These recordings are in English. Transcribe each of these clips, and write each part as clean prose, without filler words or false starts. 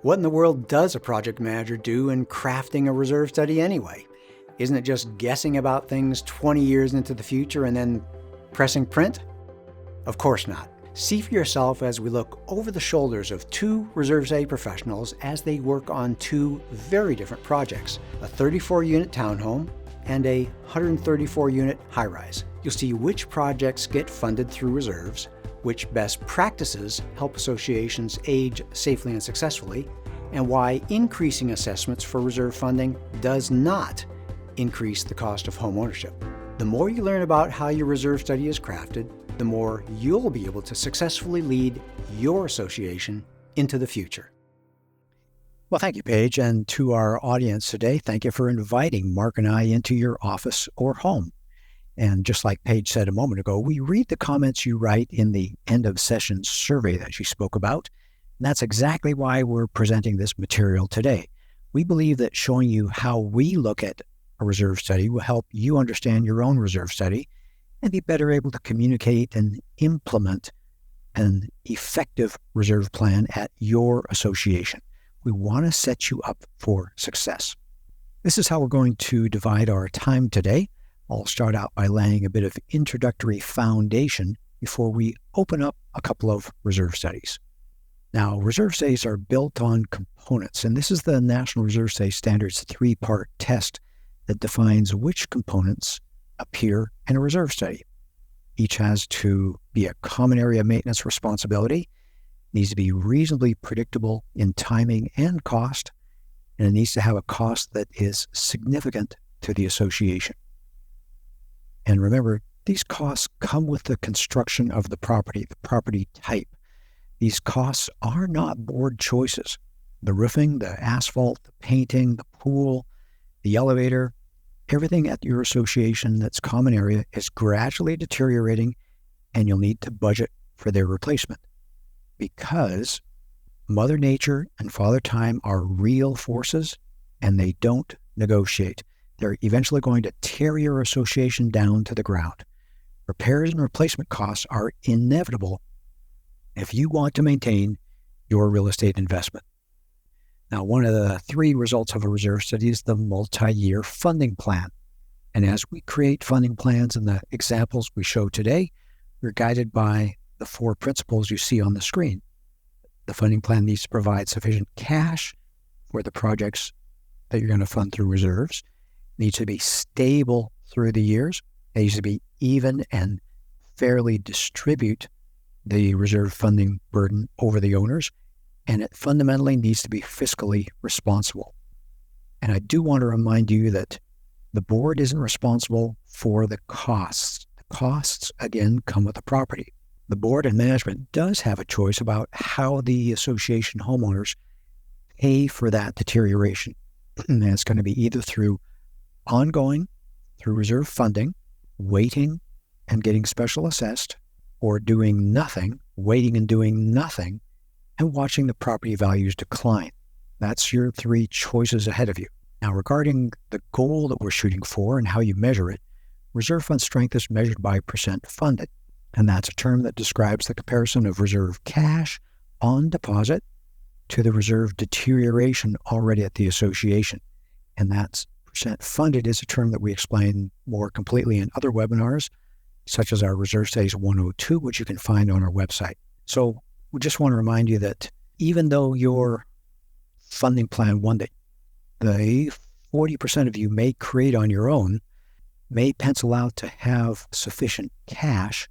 What in the world does a project manager do in crafting a reserve study anyway? Isn't it just guessing about things 20 years into the future and then pressing print? Of course not. See for yourself as we look over the shoulders of two reserve study professionals as they work on two very different projects, a 34-unit townhome and a 134-unit high-rise. You'll see which projects get funded through reserves, which best practices help associations age safely and successfully, and why increasing assessments for reserve funding does not increase the cost of home ownership. The more you learn about how your reserve study is crafted, the more you'll be able to successfully lead your association into the future. Well, thank you, Paige. And to our audience today, thank you for inviting Mark and I into your office or home. And just like Paige said a moment ago, we read the comments you write in the end of session survey that she spoke about. And that's exactly why we're presenting this material today. We believe that showing you how we look at a reserve study will help you understand your own reserve study and be better able to communicate and implement an effective reserve plan at your association. We want to set you up for success. This is how we're going to divide our time today. I'll start out by laying a bit of introductory foundation before we open up a couple of reserve studies. Now, reserve studies are built on components, and this is the National Reserve Study Standards 3-part test that defines which components appear in a reserve study. Each has to be a common area of maintenance responsibility, needs to be reasonably predictable in timing and cost, and it needs to have a cost that is significant to the association. And remember, these costs come with the construction of the property type. These costs are not board choices. The roofing, the asphalt, the painting, the pool, the elevator, everything at your association that's common area is gradually deteriorating, and you'll need to budget for their replacement. Because Mother Nature and Father Time are real forces, and they don't negotiate. They're eventually going to tear your association down to the ground. Repairs and replacement costs are inevitable if you want to maintain your real estate investment. Now, one of the three results of a reserve study is the multi-year funding plan. And as we create funding plans in the examples we show today, we're guided by the four principles you see on the screen. The funding plan needs to provide sufficient cash for the projects that you're going to fund through reserves. It needs to be stable through the years. It needs to be even and fairly distribute the reserve funding burden over the owners. And it fundamentally needs to be fiscally responsible. And I do want to remind you that the board isn't responsible for the costs. The costs, again, come with the property. The board and management does have a choice about how the association homeowners pay for that deterioration. And it's going to be either through ongoing, through reserve funding, waiting and getting special assessed, or doing nothing, waiting and doing nothing, and watching the property values decline. That's your three choices ahead of you. Now, regarding the goal that we're shooting for and how you measure it, reserve fund strength is measured by percent funded. And that's a term that describes the comparison of reserve cash on deposit to the reserve deterioration already at the association. And that's percent funded is a term that we explain more completely in other webinars, such as our Reserve Studies 102, which you can find on our website. So we just want to remind you that even though your funding plan, one that the 40% of you may create on your own, may pencil out to have sufficient cash,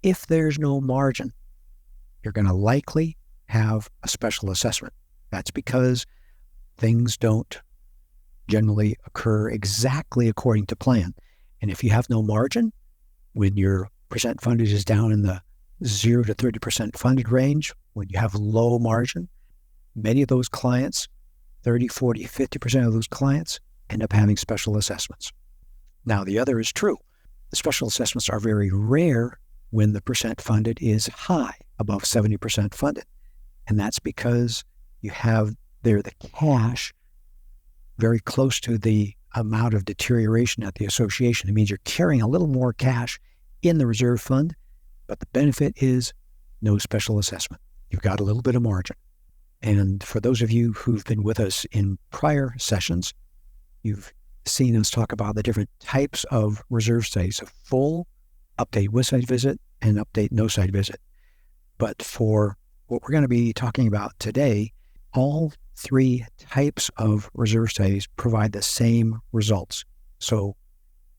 if there's no margin, you're going to likely have a special assessment. That's because things don't generally occur exactly according to plan. And if you have no margin, when your percent funded is down in the 0 to 30% funded range, when you have low margin, many of those clients, 30, 40, 50% of those clients end up having special assessments. Now, the other is true. The special assessments are very rare when the percent funded is high, above 70% funded. And that's because you have there the cash very close to the amount of deterioration at the association. It means you're carrying a little more cash in the reserve fund, but the benefit is no special assessment. You've got a little bit of margin. And for those of you who've been with us in prior sessions, you've seen us talk about the different types of reserve studies: a full, update with site visit, and update no site visit. But for what we're going to be talking about today, all three types of reserve studies provide the same results. So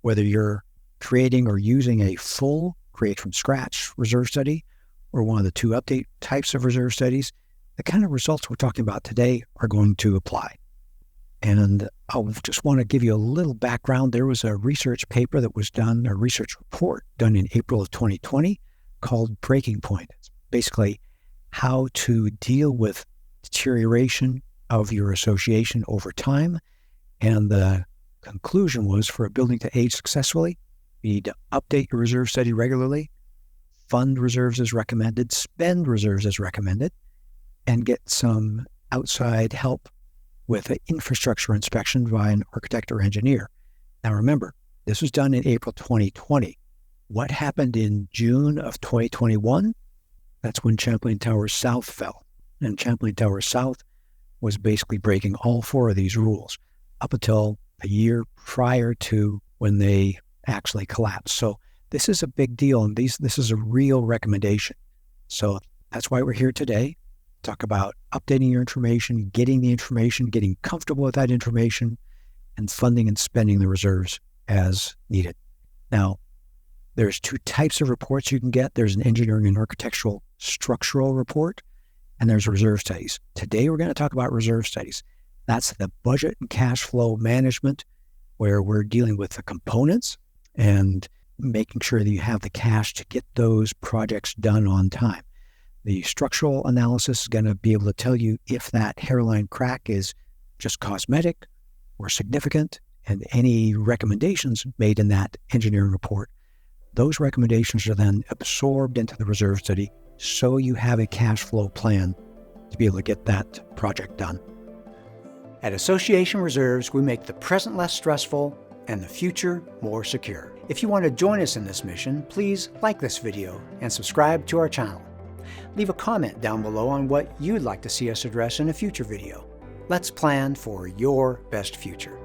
whether you're creating or using a full, create from scratch reserve study, or one of the two update types of reserve studies, the kind of results we're talking about today are going to apply. And I just want to give you a little background. There was a research paper that was done, a research report done in April of 2020 called Breaking Point. It's basically how to deal with deterioration of your association over time. And the conclusion was, for a building to age successfully, you need to update your reserve study regularly, fund reserves as recommended, spend reserves as recommended, and get some outside help with an infrastructure inspection by an architect or engineer. Now remember, this was done in April 2020. What happened in June of 2021? That's when Champlain Towers South fell. And Champlain Towers South was basically breaking all four of these rules up until a year prior to when they actually collapsed. So this is a big deal, and this is a real recommendation. So that's why we're here today. Talk about updating your information, getting comfortable with that information, and funding and spending the reserves as needed. Now, there's two types of reports you can get. There's an engineering and architectural structural report, and there's reserve studies. Today, we're going to talk about reserve studies. That's the budget and cash flow management, where we're dealing with the components and making sure that you have the cash to get those projects done on time. The structural analysis is going to be able to tell you if that hairline crack is just cosmetic or significant, and any recommendations made in that engineering report. Those recommendations are then absorbed into the reserve study, so you have a cash flow plan to be able to get that project done. At Association Reserves, we make the present less stressful and the future more secure. If you want to join us in this mission, please like this video and subscribe to our channel. Leave a comment down below on what you'd like to see us address in a future video. Let's plan for your best future.